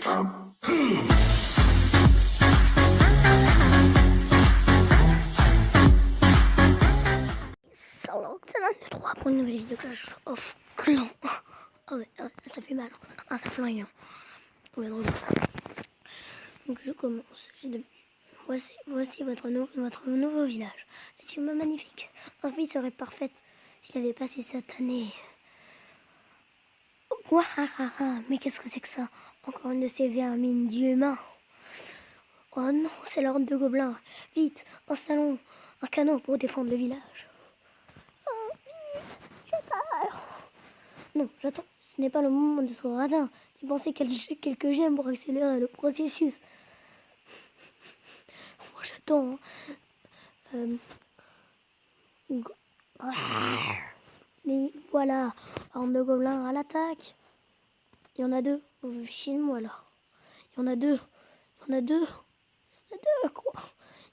Salut, c'est l'un de 3 pour une nouvelle vidéo de Clash of Clans. Ah ouais, ça fait mal. Ah, ça fait rien. On va regarder ça. Donc je commence. Voici votre nouveau village. La team magnifique. Ma vie serait parfaite s'il avait passé cette année. Quoi? Mais qu'est-ce que c'est que ça? Encore une de ces vermines d'humains. Oh non, c'est l'ordre de gobelins. Vite, installons un canon pour défendre le village. Oh, vite, j'ai peur. Non, j'attends. Ce n'est pas le moment de ce radin. Dépensez quelques gemmes pour accélérer le processus. Moi, j'attends. Mais voilà, arme de gobelins à l'attaque. Il y en a 2. Vous fichez de moi là. Il y en a 2. Il y en a 2. Il y en a 2, quoi.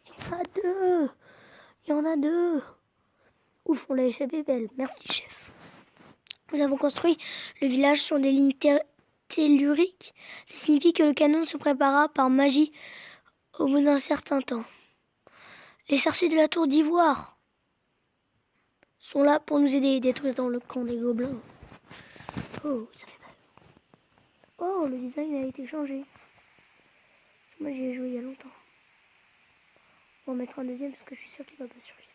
Il y en a 2. Il y en a 2. Ouf, on l'a échappé belle. Merci, chef. Nous avons construit le village sur des lignes telluriques. Ça signifie que le canon se prépara par magie au bout d'un certain temps. Les sorciers de la tour d'ivoire sont là pour nous aider, détruire dans le camp des gobelins. Oh, ça fait mal. Oh, le design a été changé. Moi, j'y ai joué il y a longtemps. On va mettre un deuxième parce que je suis sûre qu'il va pas survivre.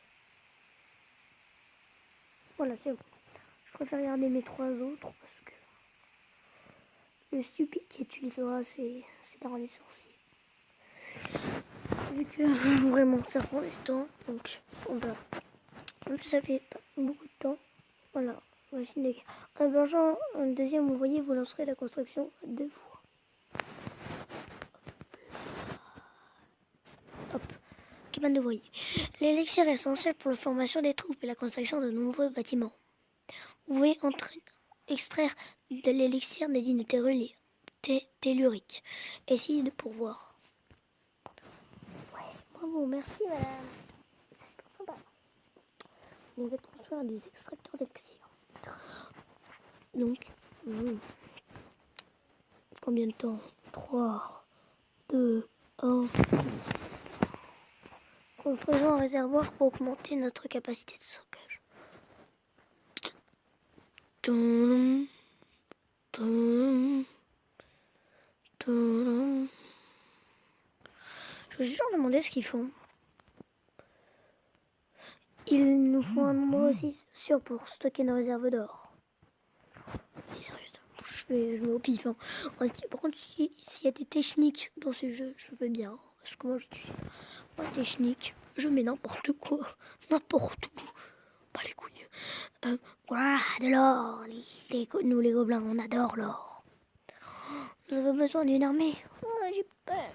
Voilà, c'est bon. Je préfère garder mes 3 autres parce que le stupide qui utilisera ces derniers sorciers. Vu que vraiment ça prend du temps, donc on va. Ça fait pas beaucoup de temps. Voilà, machine de guerre. En blanchant un deuxième ouvrier, vous lancerez la construction 2 fois. Hop, cabane d'ouvrier. L'élixir est essentiel pour la formation des troupes et la construction de nombreux bâtiments. Vous pouvez extraire de l'élixir des lignes telluriques. Essayez de pourvoir. Ouais, bravo, merci madame. C'est super sympa. On va construire des extracteurs d'élixir. Donc, combien de temps? 3, 2, 1. Construisons un réservoir pour augmenter notre capacité de stockage. Je me suis toujours demandé ce qu'ils font. Il nous faut un nombre aussi sûr pour stocker nos réserves d'or. Je mets au pif. Hein. Par contre, s'il y a des techniques dans ce jeu, je veux bien. Parce que moi, je suis pas technique. Je mets n'importe quoi. N'importe où. Pas les couilles. Voilà, de l'or. Nous, les gobelins, on adore l'or. Nous avons besoin d'une armée. Oh, j'ai peur.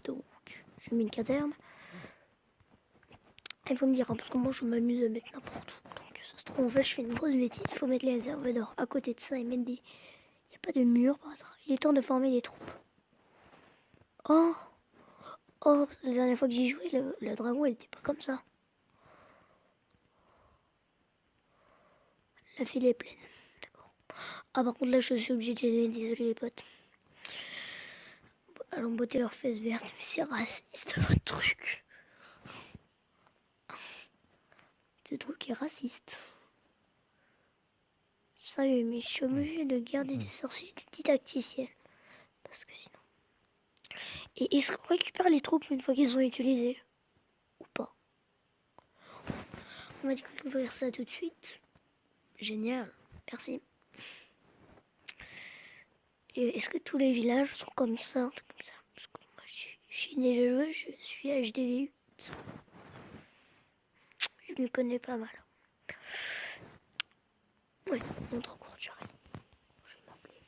Donc, je mets une caserne. Il faut me dire, hein, parce que moi, je m'amuse à mettre n'importe où. Donc, ça se trouve, en fait, je fais une grosse bêtise. Il faut mettre les réserves d'or à côté de ça et mettre des... Il n'y a pas de mur par hasard. Il est temps de former des troupes. Oh, la dernière fois que j'y jouais, le dragon, il était pas comme ça. La file est pleine. D'accord. Ah, par contre, là, je suis obligée de gêner. Désolé, les potes. Allons botter leurs fesses vertes. Mais c'est raciste, votre truc. Ce truc est raciste. Sérieux, mais je suis obligée de garder des sorciers du didacticiel. Parce que sinon... Et est-ce qu'on récupère les troupes une fois qu'ils sont utilisés? Ou pas? On va découvrir ça tout de suite. Génial, merci. Et est-ce que tous les villages sont comme ça, Parce que moi, j'ai déjà joué, je suis HDV8. Je me connais pas mal. Ouais, non, trop court, tu as raison. Je vais m'appeler.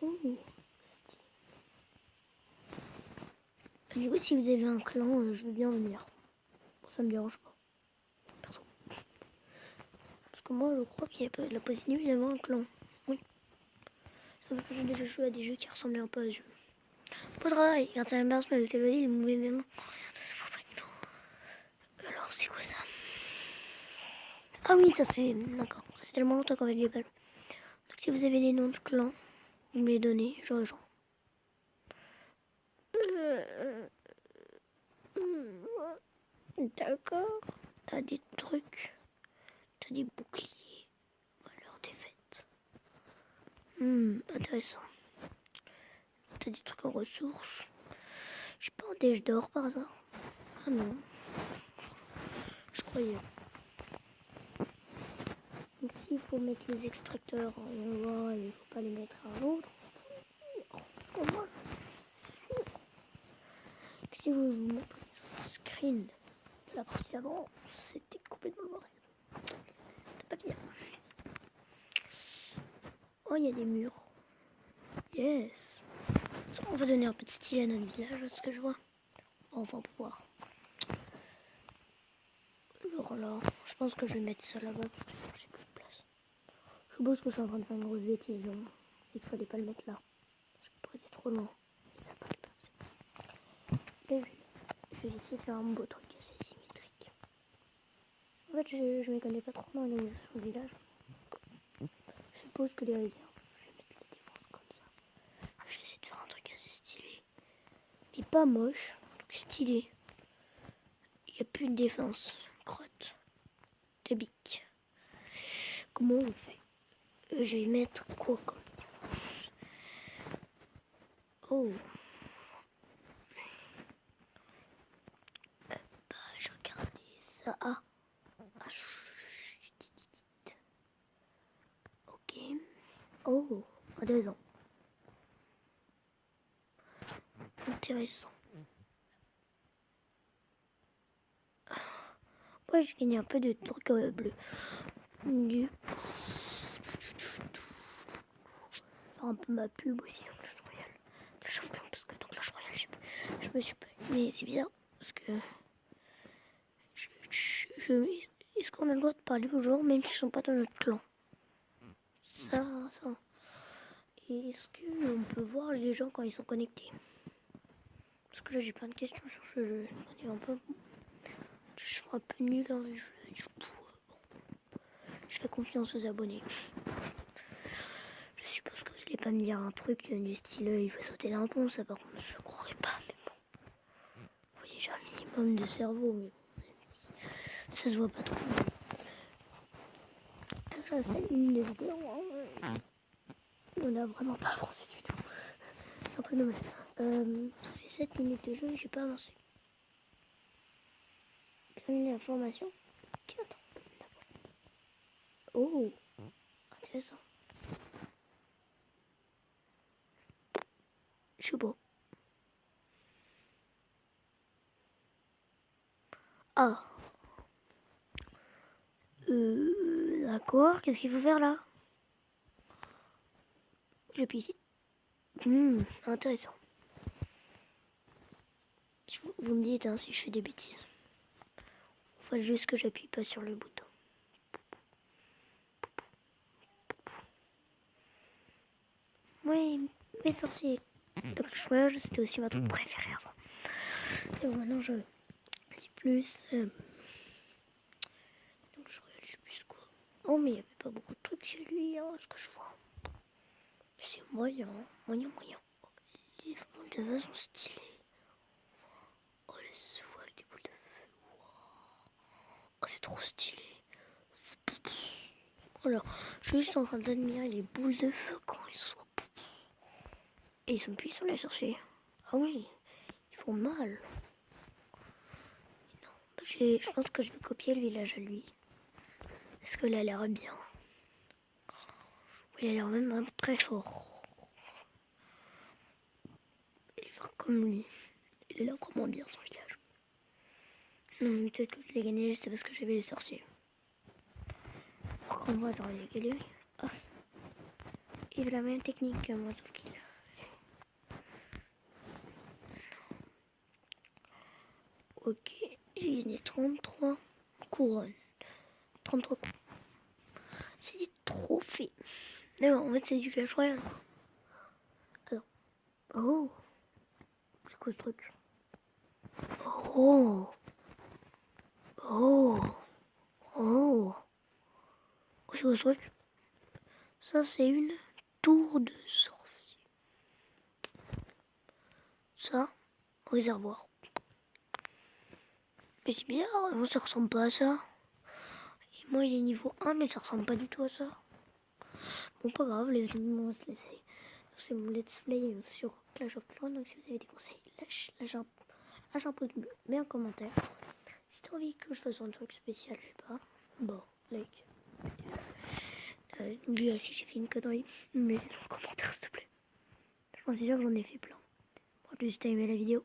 Ouh, stylé. Du coup, si vous avez un clan, je veux bien venir. Bon, ça me dérange pas. Perso. Parce que moi, je crois qu'il y a la possibilité d'avoir un clan. Oui. J'ai déjà joué à des jeux qui ressemblaient un peu à ce jeu. Beau travail, grâce à la marche, le téléphone, il mouvait même. Alors, c'est quoi ça? Ah oui, ça c'est... D'accord, ça fait tellement longtemps qu'on va du ballon. Donc si vous avez des noms de clans, vous me les donnez, je rejoins. D'accord. T'as des trucs. T'as des boucliers. Valeur défaite. Intéressant. T'as des trucs en ressources. Je suis pas en déj d'or par hasard. Ah non. Je croyais. Donc s'il faut mettre les extracteurs en noir, il faut pas les mettre à l'autre. Parce que moi, je suis sûr que si vous vous montrez le screen de la partie avant, c'était complètement mauvais. T'as pas bien. Oh, il y a des murs. Yes. On va donner un peu de style à notre village, à ce que je vois. Enfin, on va pouvoir. Alors là, je pense que je vais mettre ça là-bas parce que sinon j'ai plus de place. Je suppose que je suis en train de faire une grosse bêtise, non, et qu'il fallait pas le mettre là. Parce que après c'est trop loin. Et ça passe pas. Là, je vais essayer de faire un beau truc assez symétrique. En fait, je me connais pas trop dans l'organisation du village. Je suppose que les réserves, je vais mettre les défenses comme ça. Je vais essayer de faire un truc assez stylé. Mais pas moche, donc stylé. Il n'y a plus de défense. Crotte. De bic. Comment on fait? Je vais mettre quoi comme défense? Oh. Je regardais ça. Ok. Oh, intéressant. Intéressant. Ouais, j'ai gagné un peu de trucs bleus. Du coup, faire un peu ma pub aussi dans Clash Royale. Clash of Clans, parce que dans Clash Royale, je me suis pas. Mais c'est bizarre, parce que. Est-ce qu'on a le droit de parler aux gens, même s'ils sont pas dans notre clan? Ça. Et est-ce qu'on peut voir les gens quand ils sont connectés? Parce que là, j'ai plein de questions sur ce jeu. Je suis un peu nul dans le jeu, du coup. Je fais confiance aux abonnés. Je suppose que vous allez pas me dire un truc du style il faut sauter d'un pont, ça par contre je croirais pas, mais bon. Vous voyez, j'ai un minimum de cerveau, mais bon, ça se voit pas trop. J'ai 7 minutes de vidéo, on a vraiment pas avancé du tout. C'est un peu dommage. Ça fait 7 minutes de jeu, j'ai pas avancé. Terminer la formation. Tiens, attends. Oh, intéressant. Je suis beau. Ah. D'accord, qu'est-ce qu'il faut faire là? J'appuie ici. Intéressant. Vous me dites si je fais des bêtises. Faut juste que j'appuie pas sur le bouton. Oui, mes sorciers. Le Clash Royale, c'était aussi ma truc préférée avant. Et bon, maintenant je sais plus. Donc je sais plus quoi. Oh, mais il n'y avait pas beaucoup de trucs chez lui, hein, ce que je vois. C'est moyen. Les boules de feu sont stylées. Oh, les fous avec des boules de feu. Oh, c'est trop stylé. Alors, je suis juste en train d'admirer les boules de feu quand ils sont. Et ils sont puissants les sorciers. Ah oui, ils font mal. Non, je pense que je vais copier le village à lui. Parce qu'il a l'air bien. Il a l'air même très fort. Il est comme lui. Il a l'air vraiment bien son village. Non, mais peut-être que je l'ai gagné juste parce que j'avais les sorciers. Encore moi, j'aurais gagné. Ah. Il a la même technique que moi, sauf qu'il a. Ok, j'ai gagné 33 couronnes. 33 couronnes. C'est des trophées. Non, en fait, c'est du Clash Royale. Alors. Oh. C'est quoi ce truc? Oh. Oh. Oh. C'est quoi ce truc? Ça, c'est une tour de sorcier. Ça, réservoir. Mais c'est bizarre, moi ça ressemble pas à ça. Et moi il est niveau 1 mais ça ressemble pas du tout à ça. Bon pas grave les amis, on va se laisser. C'est mon let's play sur Clash of Clans. Donc si vous avez des conseils, lâche un pouce bleu, mets un commentaire. Si t'as envie que je fasse un truc spécial, je sais pas, bon, like. Dis si j'ai fait une connerie, mais dans le commentaire s'il te plaît. Je pense déjà que j'en ai fait plein. En plus si t'as aimé la vidéo.